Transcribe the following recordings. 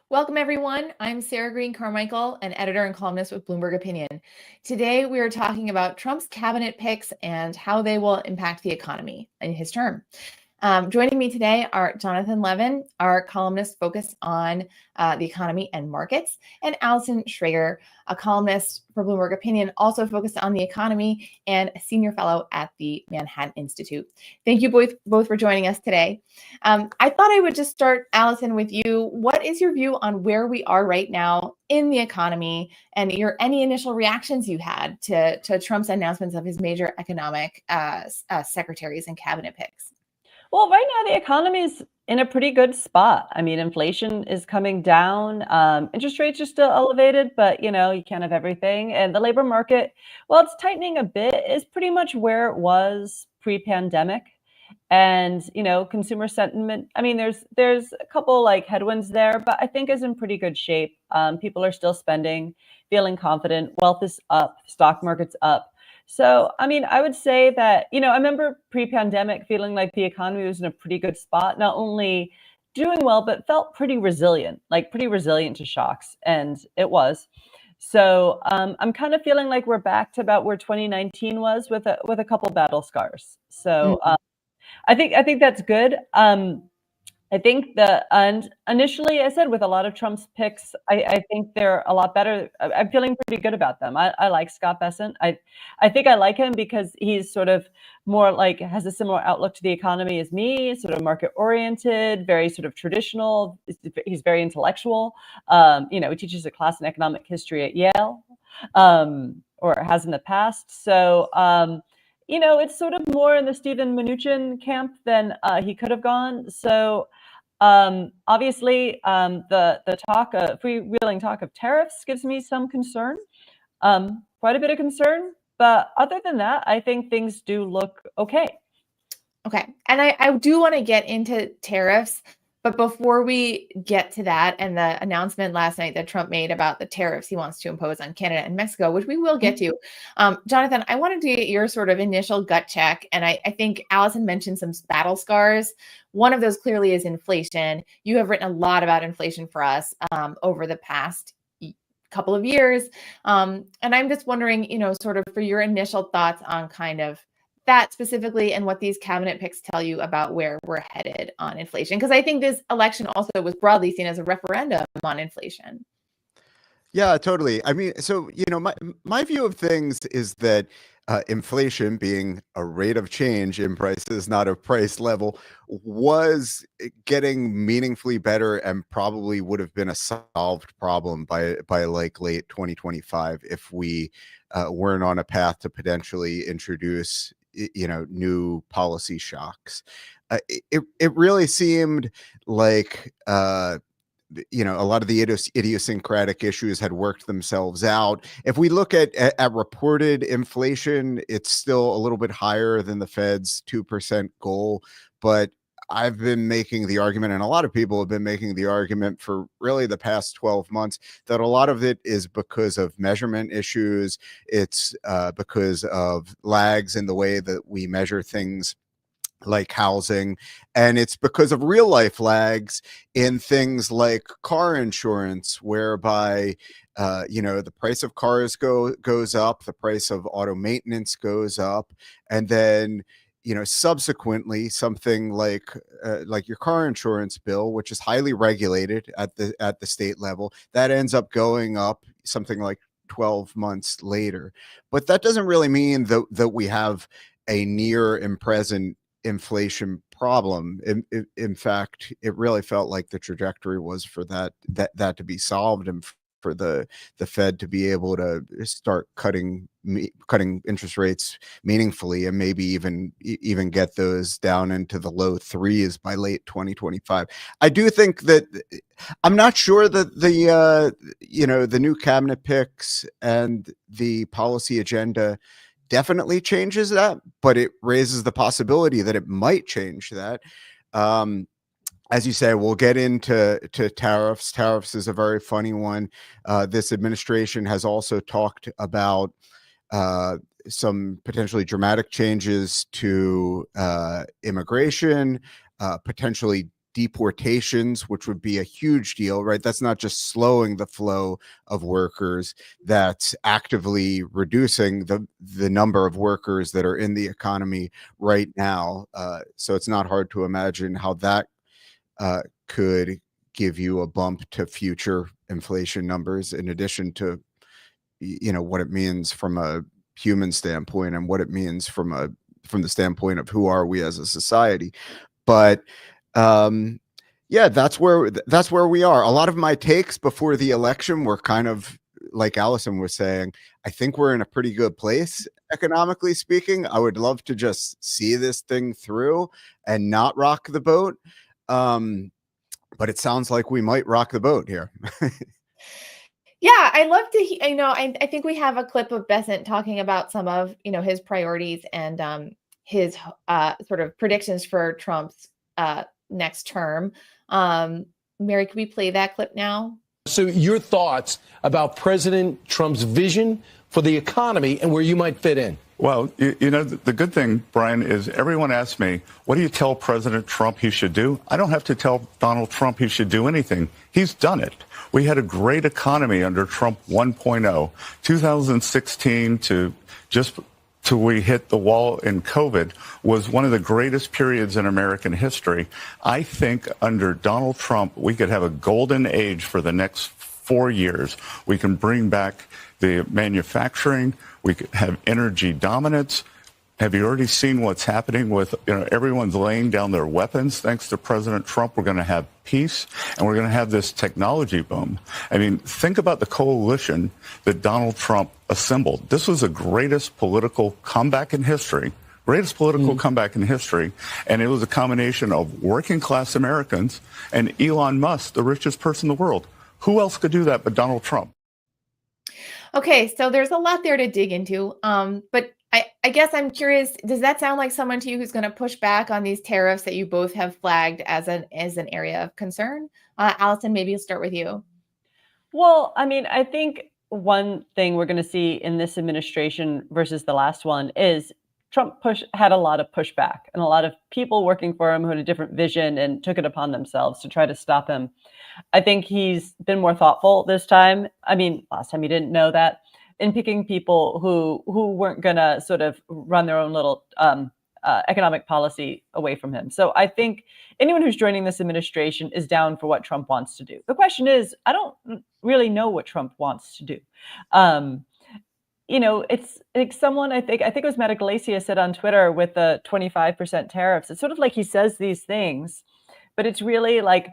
Welcome, everyone. I'm Sarah Green Carmichael, an editor and columnist with Bloomberg Opinion. Today, we are talking about Trump's cabinet picks and how they will impact the economy in his term. Joining me today are Jonathan Levin, our columnist focused on the economy and markets, and Allison Schrager, a columnist for Bloomberg Opinion, also focused on the economy and a senior fellow at the Manhattan Institute. Thank you both for joining us today. I thought I would just start, Allison, with you. What is your view on where we are right now in the economy, and any initial reactions you had to Trump's announcements of his major economic secretaries and cabinet picks? Well, right now the economy is in a pretty good spot. I mean, inflation is coming down. Interest rates are still elevated, but you can't have everything. And the labor market, while it's tightening a bit, is pretty much where it was pre-pandemic. And consumer sentiment. I mean, there's a couple like headwinds there, but I think is in pretty good shape. People are still spending, feeling confident. Wealth is up, stock market's up. So, I mean, I would say that, I remember pre-pandemic feeling like the economy was in a pretty good spot, not only doing well, but felt pretty resilient to shocks. And it was. So I'm kind of feeling like we're back to about where 2019 was with a couple battle scars. So I think that's good. I think and initially I said with a lot of Trump's picks, I think they're a lot better. I'm feeling pretty good about them. I like Scott Bessent. I think I like him because he's sort of more like has a similar outlook to the economy as me, sort of market oriented, very sort of traditional. He's very intellectual. He teaches a class in economic history at Yale, or has in the past. So it's sort of more in the Steven Mnuchin camp than he could have gone. So obviously, the freewheeling talk of tariffs gives me some concern, quite a bit of concern. But other than that, I think things do look okay. Okay. And I do want to get into tariffs. But before we get to that and the announcement last night that Trump made about the tariffs he wants to impose on Canada and Mexico, which we will get to, Jonathan, I wanted to get your sort of initial gut check. And I think Allison mentioned some battle scars. One of those clearly is inflation. You have written a lot about inflation for us over the past couple of years. And I'm just wondering, sort of for your initial thoughts on kind of that specifically and what these cabinet picks tell you about where we're headed on inflation. Because I think this election also was broadly seen as a referendum on inflation. Yeah, totally. I mean, so, my view of things is that inflation being a rate of change in prices, not a price level, was getting meaningfully better and probably would have been a solved problem by like late 2025 if we weren't on a path to potentially introduce new policy shocks. It really seemed like a lot of the idiosyncratic issues had worked themselves out. If we look at reported inflation, it's still a little bit higher than the Fed's 2% goal, but I've been making the argument, and a lot of people have been making the argument for really the past 12 months, that a lot of it is because of measurement issues. It's because of lags in the way that we measure things like housing, and it's because of real life lags in things like car insurance, whereby the price of cars goes up, the price of auto maintenance goes up, and then subsequently something like your car insurance bill, which is highly regulated at the state level, that ends up going up something like 12 months later. But that doesn't really mean that we have a near and present inflation problem. In fact, it really felt like the trajectory was for that to be solved, and for the Fed to be able to start cutting interest rates meaningfully, and maybe even get those down into the low threes by late 2025. I do think that I'm not sure that the new cabinet picks and the policy agenda definitely changes that, but it raises the possibility that it might change that. As you say, we'll get into tariffs. Tariffs is a very funny one. This administration has also talked about some potentially dramatic changes to immigration, potentially deportations, which would be a huge deal, right? That's not just slowing the flow of workers, that's actively reducing the number of workers that are in the economy right now. So it's not hard to imagine how that could give you a bump to future inflation numbers, in addition to what it means from a human standpoint and what it means from the standpoint of who are we as a society. But yeah, that's where we are. A lot of my takes before the election were kind of like Allison was saying. I think we're in a pretty good place economically speaking. I would love to just see this thing through and not rock the boat. But it sounds like we might rock the boat here. Yeah, I love to, I think we have a clip of Bessent talking about some of, his priorities and his sort of predictions for Trump's next term. Mary, could we play that clip now? So your thoughts about President Trump's vision for the economy and where you might fit in? Well, the good thing, Brian, is everyone asks me, what do you tell President Trump he should do? I don't have to tell Donald Trump he should do anything. He's done it. We had a great economy under Trump 1.0, 2016 to just till we hit the wall in COVID was one of the greatest periods in American history. I think under Donald Trump, we could have a golden age for the next 4 years. We can bring back the manufacturing. We could have energy dominance. Have you already seen what's happening with, everyone's laying down their weapons thanks to President Trump? We're going to have peace, and we're going to have this technology boom. I mean, think about the coalition that Donald Trump assembled. This was the greatest political comeback in history, comeback in history, and it was a combination of working class Americans and Elon Musk, the richest person in the world. Who else could do that but Donald Trump? Okay, so there's a lot there to dig into, but I guess I'm curious, does that sound like someone to you who's going to push back on these tariffs that you both have flagged as an area of concern? Allison, maybe I'll start with you. Well, I mean, I think one thing we're going to see in this administration versus the last one is Trump had a lot of pushback and a lot of people working for him who had a different vision and took it upon themselves to try to stop him. I think he's been more thoughtful this time. I mean, last time he didn't know that, in picking people who weren't going to sort of run their own little economic policy away from him. So I think anyone who's joining this administration is down for what Trump wants to do. The question is, I don't really know what Trump wants to do. It's like someone, I think it was Matt Iglesias said on Twitter with the 25% tariffs. It's sort of like he says these things, but it's really like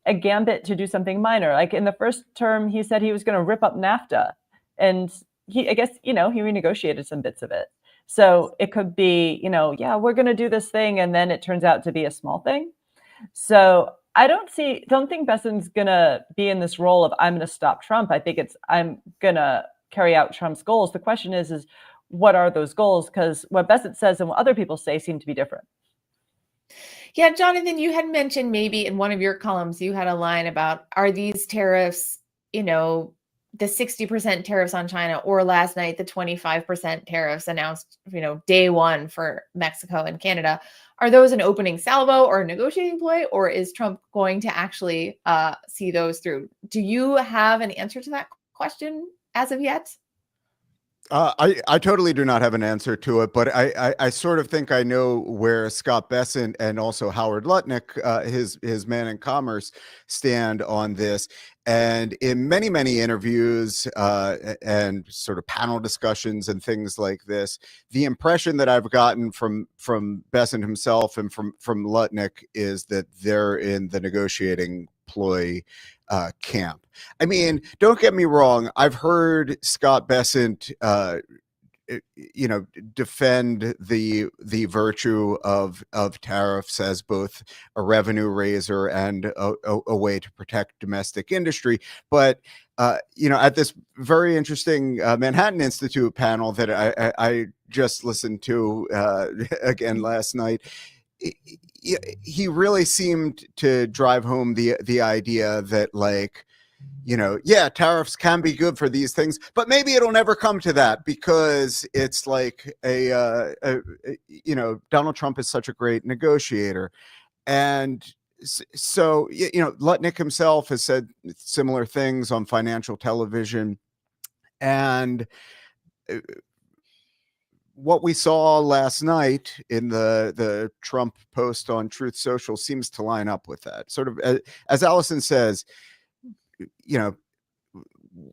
a gambit to do something minor. Like in the first term, he said he was going to rip up NAFTA, and he renegotiated some bits of it. So it could be, we're going to do this thing, and then it turns out to be a small thing. So I don't think Bessent's going to be in this role of I'm going to stop Trump. I think I'm going to carry out Trump's goals. The question is what are those goals? Because what Bessent says and what other people say seem to be different. Yeah, Jonathan, you had mentioned maybe in one of your columns, you had a line about, are these tariffs, the 60% tariffs on China, or last night, the 25% tariffs announced, day one for Mexico and Canada. Are those an opening salvo or a negotiating ploy, or is Trump going to actually see those through? Do you have an answer to that question as of yet? I totally do not have an answer to it, but I sort of think I know where Scott Bessent and also Howard Lutnick, his man in commerce, stand on this. And in many, many interviews and sort of panel discussions and things like this, the impression that I've gotten from Bessent himself and from Lutnick is that they're in the negotiating ploy camp. I mean, don't get me wrong. I've heard Scott Bessent, defend the virtue of tariffs as both a revenue raiser and a way to protect domestic industry. But at this very interesting Manhattan Institute panel that I just listened to again last night, he really seemed to drive home the idea that, like, tariffs can be good for these things, but maybe it'll never come to that because it's like Donald Trump is such a great negotiator. And So, Lutnick himself has said similar things on financial television. And what we saw last night in the Trump post on Truth Social seems to line up with that. Sort of, as Allison says,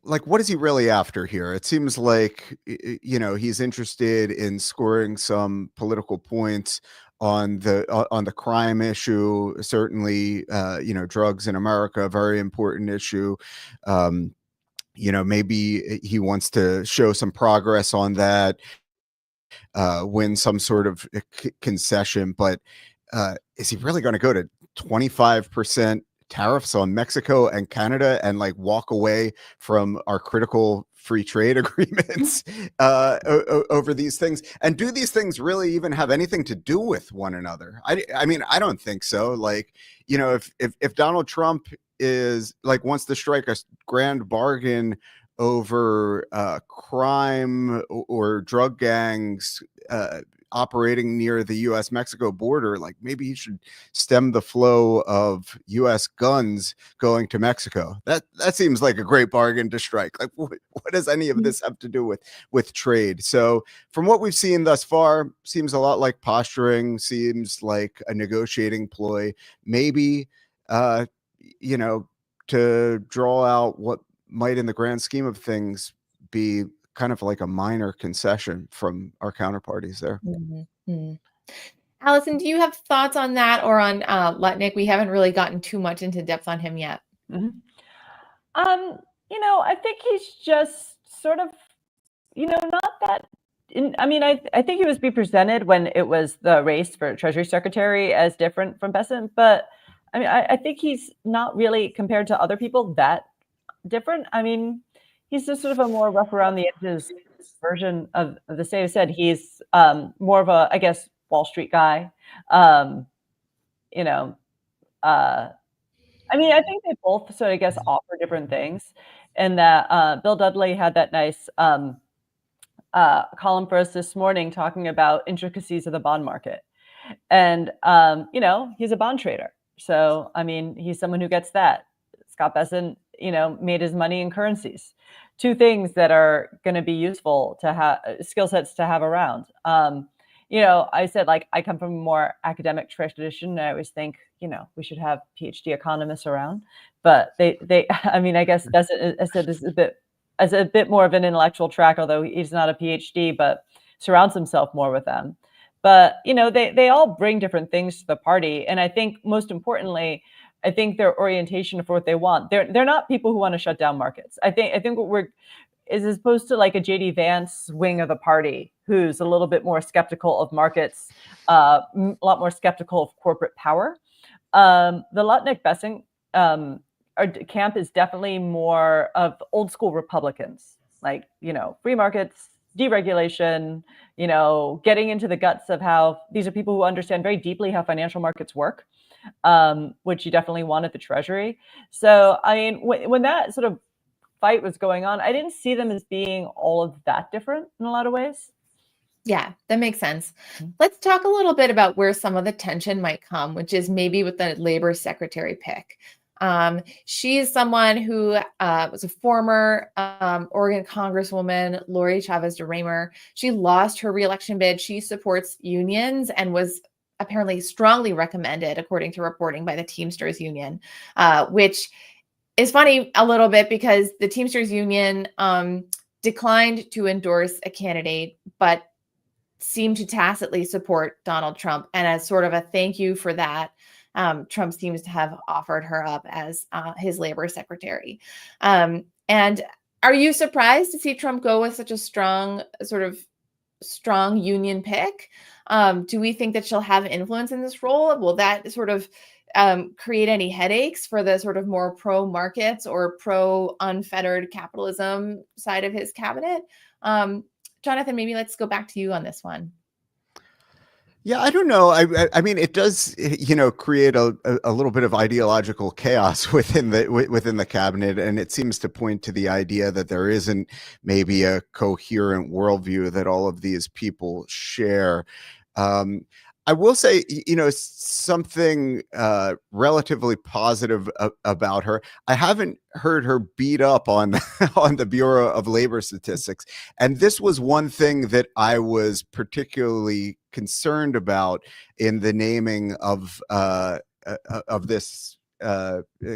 like, what is he really after here? It seems like, he's interested in scoring some political points on the crime issue. Certainly, drugs in America, a very important issue. Maybe he wants to show some progress on that, win some sort of concession. But is he really going to go to 25% tariffs on Mexico and Canada and like walk away from our critical free trade agreements over these things? And do these things really even have anything to do with one another? I mean, I don't think so. Like, if Donald Trump is like wants to strike a grand bargain over crime or drug gangs operating near the U.S.-Mexico border, like maybe he should stem the flow of U.S. guns going to Mexico. That seems like a great bargain to strike. Like, what does any of this have to do with trade? So from what we've seen thus far, seems a lot like posturing, seems like a negotiating ploy, maybe, to draw out what might in the grand scheme of things be kind of like a minor concession from our counterparties there. Mm-hmm. Allison, do you have thoughts on that or on Lutnick? We haven't really gotten too much into depth on him yet. Mm-hmm. I think he's just sort of, not that. I think he was being presented when it was the race for Treasury Secretary as different from Bessent, but I think he's not really, compared to other people, that different. He's just sort of a more rough around the edges version of the same. I said he's more of a, I guess, Wall Street guy. I think they both sort of, I guess, offer different things. And that Bill Dudley had that nice column for us this morning talking about intricacies of the bond market. And, he's a bond trader. So, he's someone who gets that. Scott Bessent, made his money in currencies. Two things that are going to be useful to have, skill sets to have around. I said, like, I come from a more academic tradition. And I always think, we should have PhD economists around. But they I guess Bessent, I said, this is a bit more of an intellectual track, although he's not a PhD, but surrounds himself more with them. But, they all bring different things to the party. And I think most importantly, I think their orientation for what they want. They're not people who want to shut down markets. I think what is as opposed to like a JD Vance wing of the party, who's a little bit more skeptical of markets, a lot more skeptical of corporate power. The Lutnick Bessent camp is definitely more of old school Republicans, like, free markets, deregulation, getting into the guts of how these are people who understand very deeply how financial markets work. Which you definitely want at the Treasury. So, when that sort of fight was going on, I didn't see them as being all of that different in a lot of ways. Yeah, that makes sense. Let's talk a little bit about where some of the tension might come, which is maybe with the labor secretary pick. She is someone who was a former Oregon Congresswoman, Lori Chavez DeRaymer. She lost her reelection bid. She supports unions and was apparently strongly recommended, according to reporting by the Teamsters Union, which is funny a little bit because the Teamsters Union declined to endorse a candidate, but seemed to tacitly support Donald Trump. And as sort of a thank you for that, Trump seems to have offered her up as his labor secretary. And are you surprised to see Trump go with such a strong union pick? Do we think that she'll have influence in this role? Will that sort of create any headaches for the sort of more pro-markets or pro-unfettered capitalism side of his cabinet? Jonathan, maybe let's go back to you on this one. Yeah, I don't know. I mean, it does, create a little bit of ideological chaos within the cabinet, and it seems to point to the idea that there isn't maybe a coherent worldview that all of these people share. I will say, something relatively positive about her. I haven't heard her beat up on on the Bureau of Labor Statistics, and this was one thing that I was particularly concerned about in the naming of this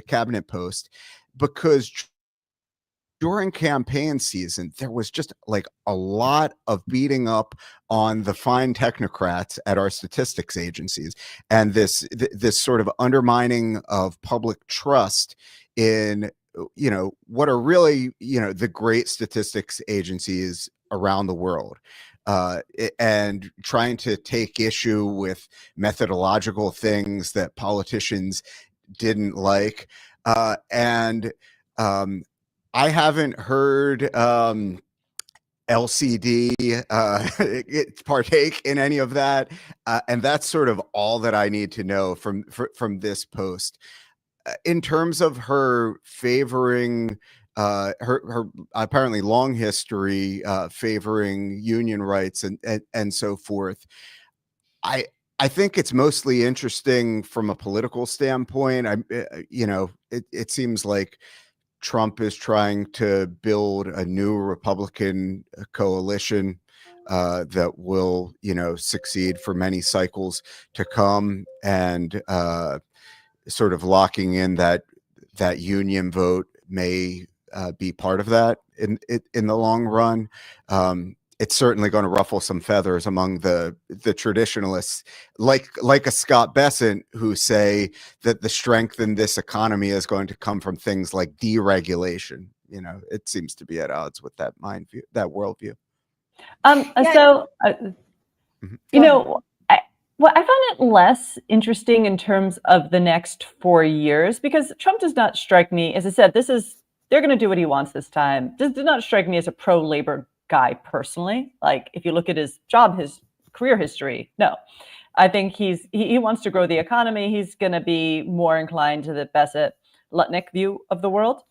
cabinet post, because during campaign season, there was just like a lot of beating up on the fine technocrats at our statistics agencies, and this sort of undermining of public trust in what are really the great statistics agencies around the world, and trying to take issue with methodological things that politicians didn't like, and I haven't heard LCD partake in any of that, and that's sort of all that I need to know from this post. In terms of her favoring her apparently long history favoring union rights and so forth, I think it's mostly interesting from a political standpoint. It seems like Trump is trying to build a new Republican coalition that will, succeed for many cycles to come, and sort of locking in that union vote may be part of that in the long run. It's certainly going to ruffle some feathers among the traditionalists, like a Scott Bessent, who say that the strength in this economy is going to come from things like deregulation. It seems to be at odds with that worldview. I found it less interesting in terms of the next 4 years, because Trump does not strike me, as I said, they're going to do what he wants this time. Does not strike me as a pro-labor guy personally. Like, if you look at his career history, no. I think he wants to grow the economy. He's going to be more inclined to the Bessent-Lutnick view of the world.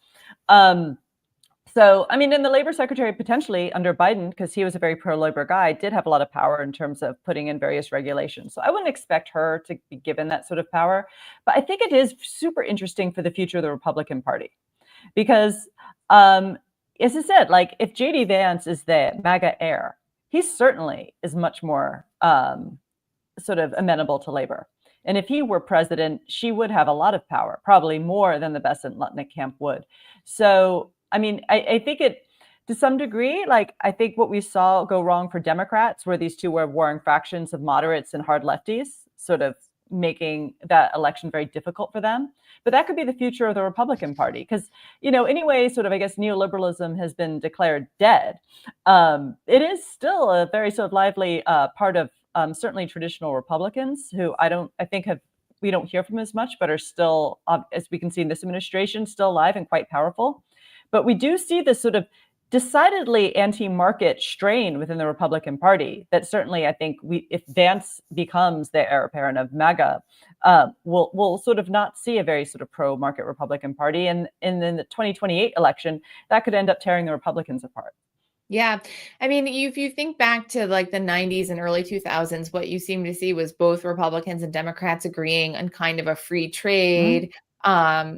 So, I mean, and the labor secretary potentially under Biden, because he was a very pro-labor guy, did have a lot of power in terms of putting in various regulations. So I wouldn't expect her to be given that sort of power. But I think it is super interesting for the future of the Republican Party, because as I said, like, if J.D. Vance is the MAGA heir, he certainly is much more sort of amenable to labor. And if he were president, she would have a lot of power, probably more than the Bessent-Lutnick camp would. So, I mean, I think it, to some degree, like, I think what we saw go wrong for Democrats, where these two were warring factions of moderates and hard lefties, sort of making that election very difficult for them. But that could be the future of the Republican Party, because, anyway, sort of, I guess, neoliberalism has been declared dead. It is still a very sort of lively part of certainly traditional Republicans, who we don't hear from as much, but are still, as we can see in this administration, still alive and quite powerful. But we do see this sort of decidedly anti-market strain within the Republican Party that certainly, I think, if Vance becomes the heir apparent of MAGA, we'll sort of not see a very sort of pro-market Republican Party. And in the 2028 election, that could end up tearing the Republicans apart. Yeah. I mean, if you think back to like the 90s and early 2000s, what you seem to see was both Republicans and Democrats agreeing on kind of a free trade,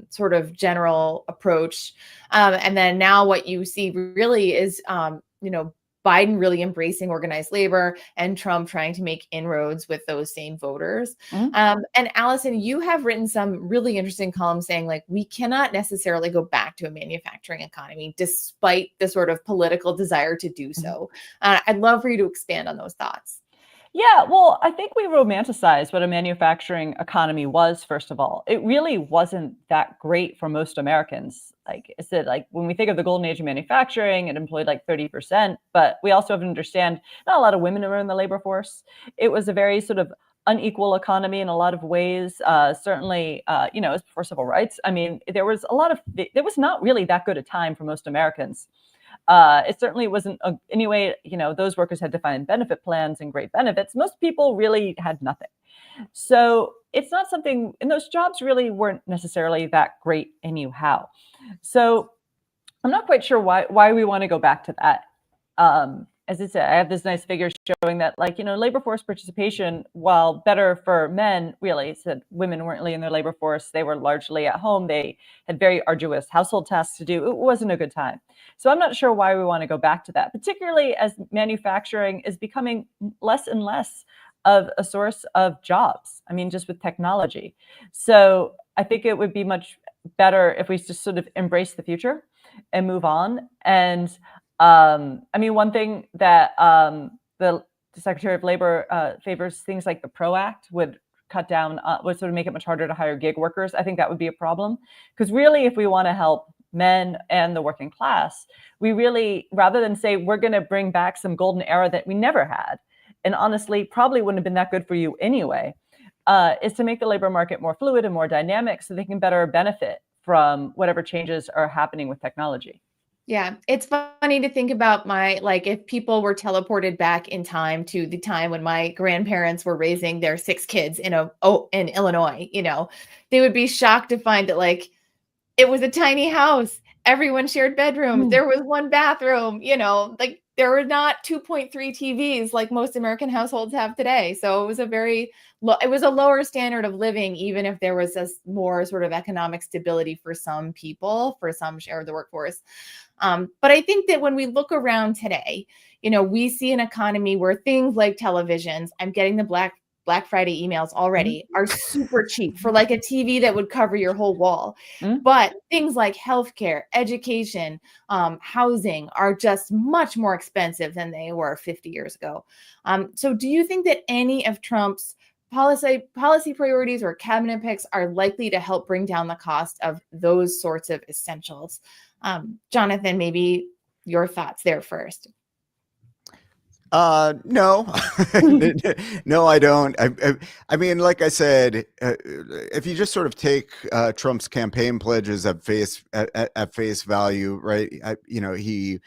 sort of general approach. And then now what you see really is, Biden really embracing organized labor and Trump trying to make inroads with those same voters. And Allison, you have written some really interesting columns saying, like, we cannot necessarily go back to a manufacturing economy despite the sort of political desire to do so. I'd love for you to expand on those thoughts. Yeah, well, I think we romanticize what a manufacturing economy was, first of all. It really wasn't that great for most Americans. Like I said, like, when we think of the golden age of manufacturing, it employed like 30%, but we also have to understand not a lot of women were in the labor force. It was a very sort of unequal economy in a lot of ways. Certainly, as before civil rights, I mean, there was not really that good a time for most Americans. It certainly wasn't anyway, those workers had defined benefit plans and great benefits. Most people really had nothing. So it's not something, and those jobs really weren't necessarily that great anyhow. So I'm not quite sure why we want to go back to that. as I said, I have this nice figure showing that, like, labor force participation, while better for men, really said women weren't really in their labor force. They were largely at home. They had very arduous household tasks to do. It wasn't a good time. So I'm not sure why we want to go back to that, particularly as manufacturing is becoming less and less of a source of jobs. I mean, just with technology. So I think it would be much better if we just sort of embrace the future and move on. And I mean, one thing that the Secretary of Labor favors, things like the PRO Act would cut down, would sort of make it much harder to hire gig workers. I think that would be a problem, because really, if we want to help men and the working class, we really, rather than say we're going to bring back some golden era that we never had, and honestly probably wouldn't have been that good for you anyway, is to make the labor market more fluid and more dynamic so they can better benefit from whatever changes are happening with technology. Yeah, it's funny to think about if people were teleported back in time to the time when my grandparents were raising their 6 kids in Illinois, they would be shocked to find that it was a tiny house. Everyone shared bedrooms. There was one bathroom, there were not 2.3 TVs like most American households have today. So it was a lower standard of living, even if there was a more sort of economic stability for some people, for some share of the workforce. But I think that when we look around today, we see an economy where things like televisions, I'm getting the Black Friday emails already, are super cheap for like a TV that would cover your whole wall. But things like healthcare, education, housing are just much more expensive than they were 50 years ago. So do you think that any of Trump's policy priorities or cabinet picks are likely to help bring down the cost of those sorts of essentials? Jonathan, maybe your thoughts there first. No, no, I don't. I mean, like I said, if you just sort of take Trump's campaign pledges at face value, right? He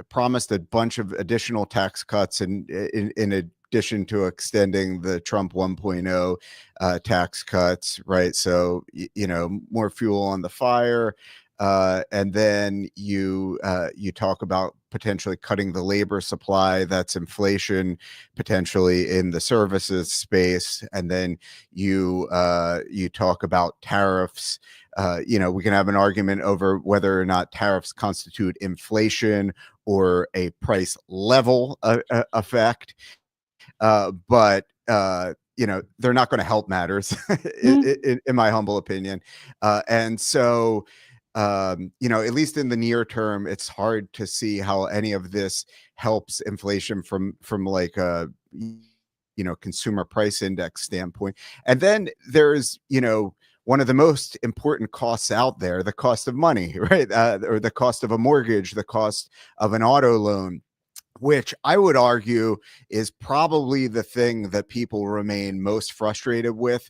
promised a bunch of additional tax cuts in addition to extending the Trump 1.0 tax cuts, right? So more fuel on the fire. And then you talk about potentially cutting the labor supply. That's inflation potentially in the services space. And then you talk about tariffs. We can have an argument over whether or not tariffs constitute inflation or a price level effect. But they're not going to help matters, in my humble opinion. And so, at least in the near term, it's hard to see how any of this helps inflation from like a consumer price index standpoint. And then there's one of the most important costs out there, the cost of money, right? Or the cost of a mortgage, the cost of an auto loan, which I would argue is probably the thing that people remain most frustrated with,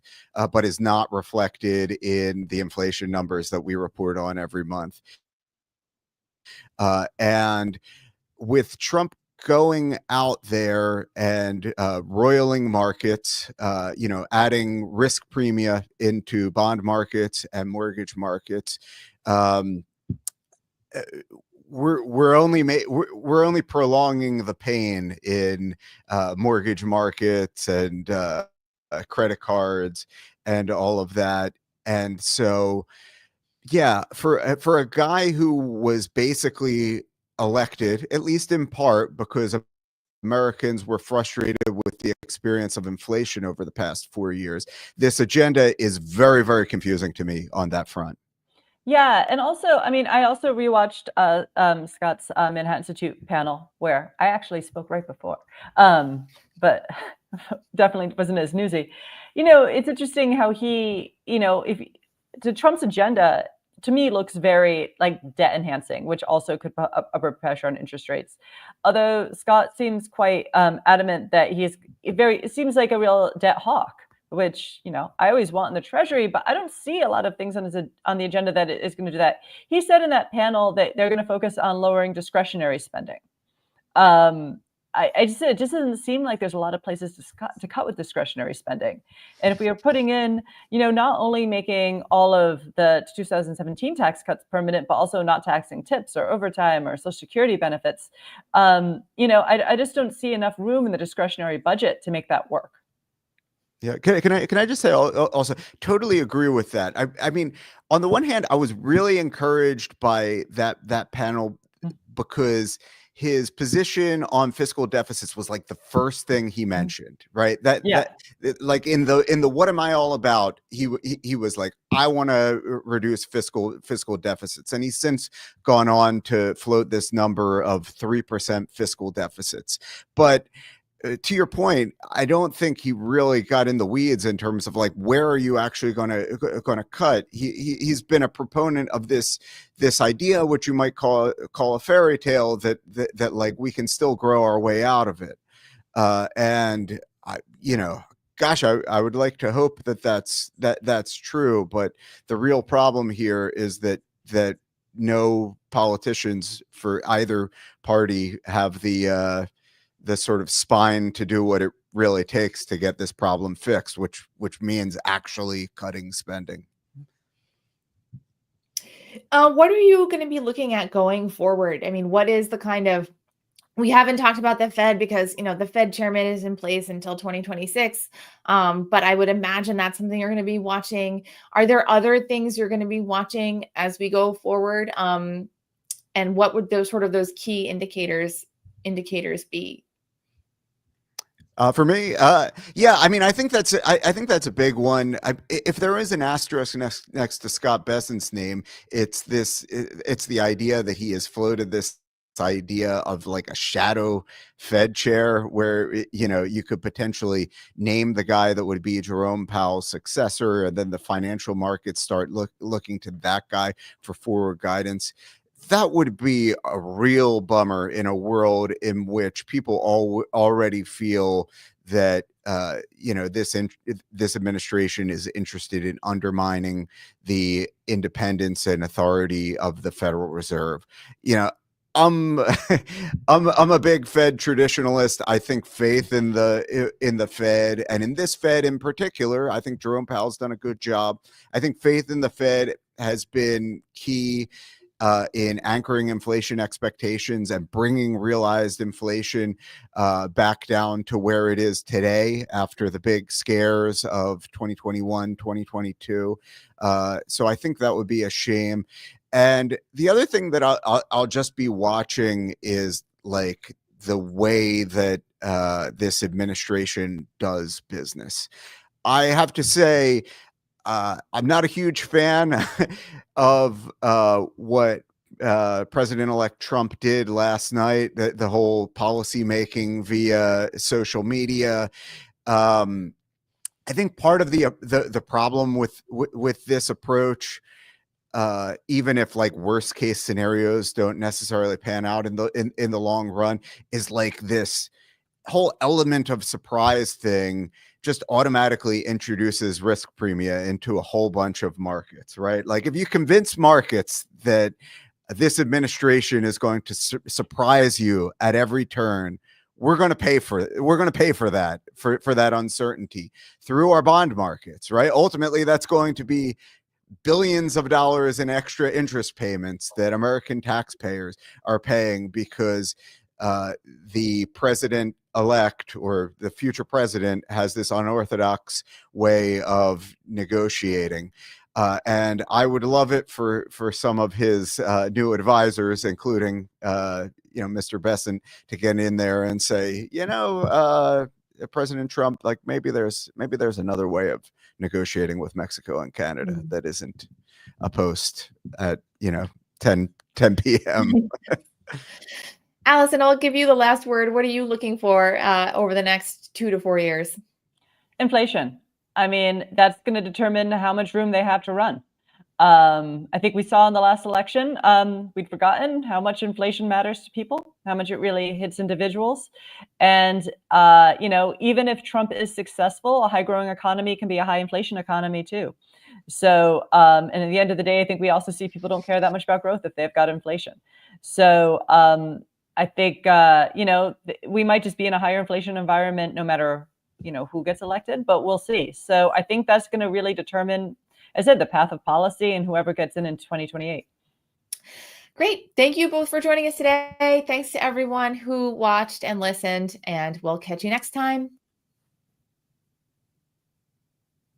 but is not reflected in the inflation numbers that we report on every month. And with Trump going out there and roiling markets, adding risk premia into bond markets and mortgage markets, we're only prolonging the pain in mortgage markets and credit cards and all of that. And so, yeah, for a guy who was basically elected, at least in part, because Americans were frustrated with the experience of inflation over the past 4 years, this agenda is very, very confusing to me on that front. Yeah, and also, I mean, I also rewatched Scott's Manhattan Institute panel where I actually spoke right before, but definitely wasn't as newsy. It's interesting how he, if to Trump's agenda, to me, looks very like debt enhancing, which also could put upward pressure on interest rates. Although Scott seems quite adamant that it seems like a real debt hawk, which, I always want in the Treasury, but I don't see a lot of things on the agenda that is going to do that. He said in that panel that they're going to focus on lowering discretionary spending. it just doesn't seem like there's a lot of places to cut with discretionary spending. And if we are putting in, not only making all of the 2017 tax cuts permanent, but also not taxing tips or overtime or Social Security benefits, I just don't see enough room in the discretionary budget to make that work. Yeah, can I just say also totally agree with that. I mean, on the one hand, I was really encouraged by that panel because his position on fiscal deficits was like the first thing he mentioned, right? That like in the what am I all about? He was like, I want to reduce fiscal deficits, and he's since gone on to float this number of 3% fiscal deficits, but. To your point, I don't think he really got in the weeds in terms of like where are you actually going to cut. He's been a proponent of this idea, which you might call a fairy tale, that like we can still grow our way out of it. And gosh, I would like to hope that's true, but the real problem here is that no politicians for either party have the sort of spine to do what it really takes to get this problem fixed, which means actually cutting spending. What are you going to be looking at going forward? I mean, what is the kind of, we haven't talked about the Fed because, the Fed chairman is in place until 2026. But I would imagine that's something you're going to be watching. Are there other things you're going to be watching as we go forward? And what would those key indicators be? For me, yeah, I mean, I think that's a big one. If there is an asterisk next to Scott Bessent's name, it's the idea that he has floated this idea of like a shadow Fed chair where you could potentially name the guy that would be Jerome Powell's successor, and then the financial markets start looking to that guy for forward guidance. That would be a real bummer in a world in which people already feel that this administration is interested in undermining the independence and authority of the Federal Reserve. I'm a big Fed traditionalist. I think faith in the Fed, and in this Fed in particular, I think Jerome Powell's done a good job. I think faith in the Fed has been key in anchoring inflation expectations and bringing realized inflation back down to where it is today after the big scares of 2021, 2022. So I think that would be a shame. And the other thing that I'll just be watching is like the way that this administration does business. I have to say, I'm not a huge fan of what President-elect Trump did last night, the whole policy making via social media. I think part of the problem with this approach, even if like worst case scenarios don't necessarily pan out in the long run, is like this whole element of surprise thing just automatically introduces risk premia into a whole bunch of markets, right? Like if you convince markets that this administration is going to surprise you at every turn, we're going to pay for that, for that uncertainty through our bond markets, right? Ultimately, that's going to be billions of dollars in extra interest payments that American taxpayers are paying because the president-elect or the future president has this unorthodox way of negotiating. And I would love it for some of his new advisors, including Mr. Bessent, to get in there and say, President Trump, like maybe there's another way of negotiating with Mexico and Canada that isn't a post at 10 p.m. Allison, I'll give you the last word. What are you looking for over the next 2 to 4 years? Inflation. I mean, that's going to determine how much room they have to run. I think we saw in the last election, we'd forgotten how much inflation matters to people, how much it really hits individuals. And, even if Trump is successful, a high growing economy can be a high inflation economy too. So, and at the end of the day, I think we also see people don't care that much about growth if they've got inflation. So I think, we might just be in a higher inflation environment no matter, who gets elected, but we'll see. So I think that's going to really determine, as I said, the path of policy and whoever gets in 2028. Great. Thank you both for joining us today. Thanks to everyone who watched and listened, and we'll catch you next time.